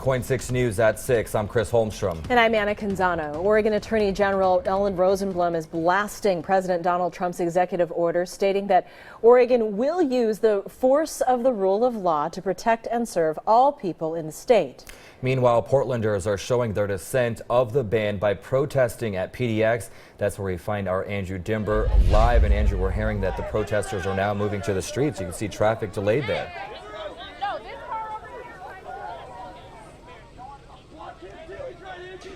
KOIN 6 News at 6. I'm Chris Holmstrom. And I'm Anna Canzano. Oregon Attorney General Ellen Rosenblum is blasting President Donald Trump's executive order, stating that Oregon will use the force of the rule of law to protect and serve all people in the state. Meanwhile, Portlanders are showing their dissent of the ban by protesting at PDX. That's where we find our Andrew Dimber live. And Andrew, we're hearing that the protesters are now moving to the streets. You can see traffic delayed there.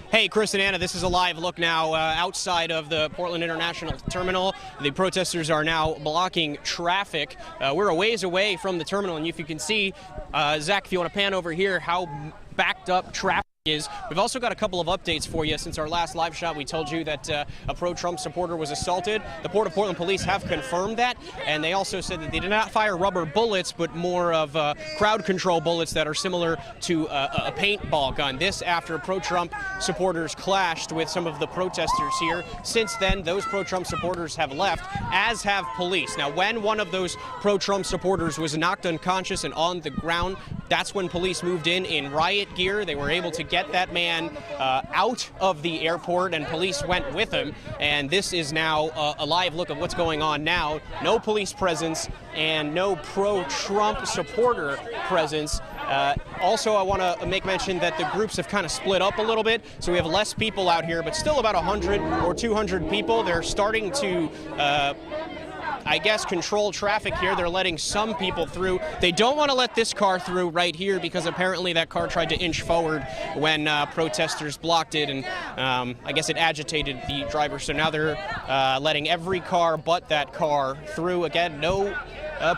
Hey, Chris and Anna, this is a live look now outside of the Portland International Terminal. The protesters are now blocking traffic. We're a ways away from the terminal, and if you can see, Zach, if you want to pan over here, how backed up traffic is. We've also got a couple of updates for you. Since our last live shot, we told you that a pro-Trump supporter was assaulted. The Port of Portland police have confirmed that, and they also said that they did not fire rubber bullets, but more of crowd control bullets that are similar to a paintball gun. This after pro-Trump supporters clashed with some of the protesters here. Since then, those pro-Trump supporters have left, as have police. Now, when one of those pro-Trump supporters was knocked unconscious and on the ground, that's when police moved in riot gear. They were able to get that man out of the airport, and police went with him. And this is now a live look of what's going on now. No police presence and no pro-Trump supporter presence. Also, I want to make mention that the groups have kind of split up a little bit, so we have less people out here, but still about 100 or 200 people. They're starting to I guess, control traffic here. They're letting some people through. They don't want to let this car through right here because apparently that car tried to inch forward when protesters blocked it, and I guess it agitated the driver. So now they're letting every car but that car through. Again, no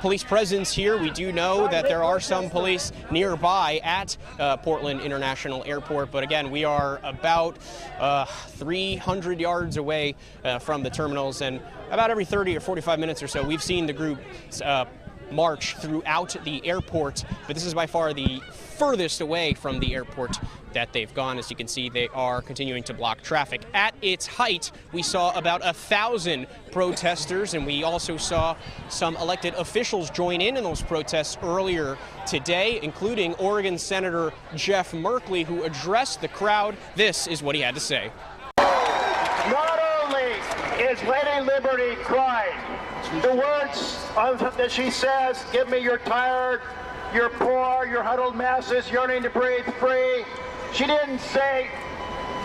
police presence here. We do know that there are some police nearby at Portland International Airport, but again, we are about 300 yards away from the terminals, and about every 30 or 45 minutes or so, we've seen the group march throughout the airport, but this is by far the furthest away from the airport that they've gone. As you can see, they are continuing to block traffic. At its height, we saw about 1,000 protesters, and we also saw some elected officials join in those protests earlier today, including Oregon Senator Jeff Merkley, who addressed the crowd. This is what he had to say. Not only is Lady Liberty crying, the words that she says, "Give me your tired, your poor, your huddled masses yearning to breathe free." She didn't say,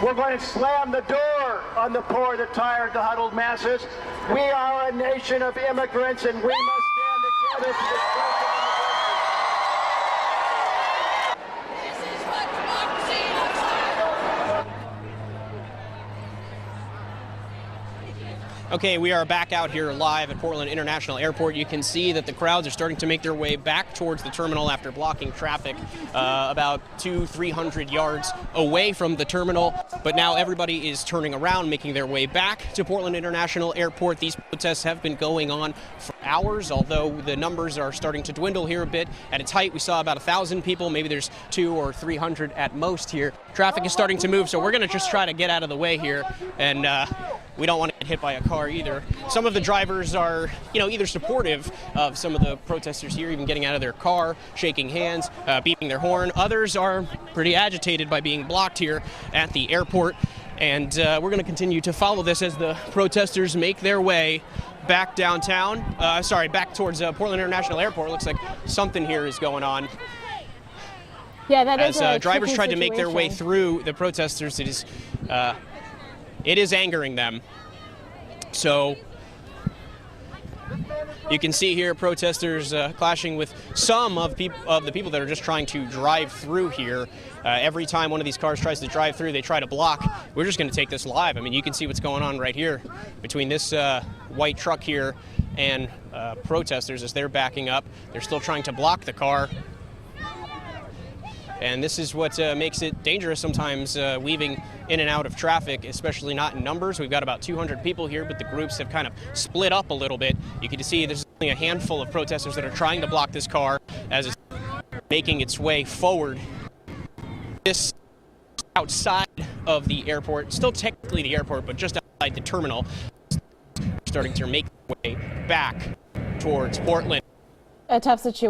"We're going to slam the door on the poor, the tired, the huddled masses." We are a nation of immigrants, and we must stand together for the Okay, we are back out here live at Portland International Airport. You can see that the crowds are starting to make their way back towards the terminal after blocking traffic about 200-300 yards away from the terminal. But now everybody is turning around, making their way back to Portland International Airport. These protests have been going on for hours, although the numbers are starting to dwindle here a bit. At its height, we saw about 1,000 people. Maybe there's 200 or 300 at most here. Traffic is starting to move, so we're going to just try to get out of the way here, and we don't want to get hit by a car either. Some of the drivers are, either supportive of some of the protesters here, even getting out of their car, shaking hands, beeping their horn. Others are pretty agitated by being blocked here at the airport. And we're going to continue to follow this as the protesters make their way back downtown. Back towards Portland International Airport. Looks like something here is going on. Yeah, that is as drivers tried to make their way through the protesters, it is angering them. So you can see here protesters clashing with some of the people that are just trying to drive through here. Every time one of these cars tries to drive through, they try to block. We're just going to take this live. I mean, you can see what's going on right here between this white truck here and protesters as they're backing up. They're still trying to block the car. And this is what makes it dangerous sometimes, weaving in and out of traffic, especially not in numbers. We've got about 200 people here, but the groups have kind of split up a little bit. You can see there's only a handful of protesters that are trying to block this car as it's making its way forward. This outside of the airport, still technically the airport, but just outside the terminal, starting to make their way back towards Portland. A tough situation.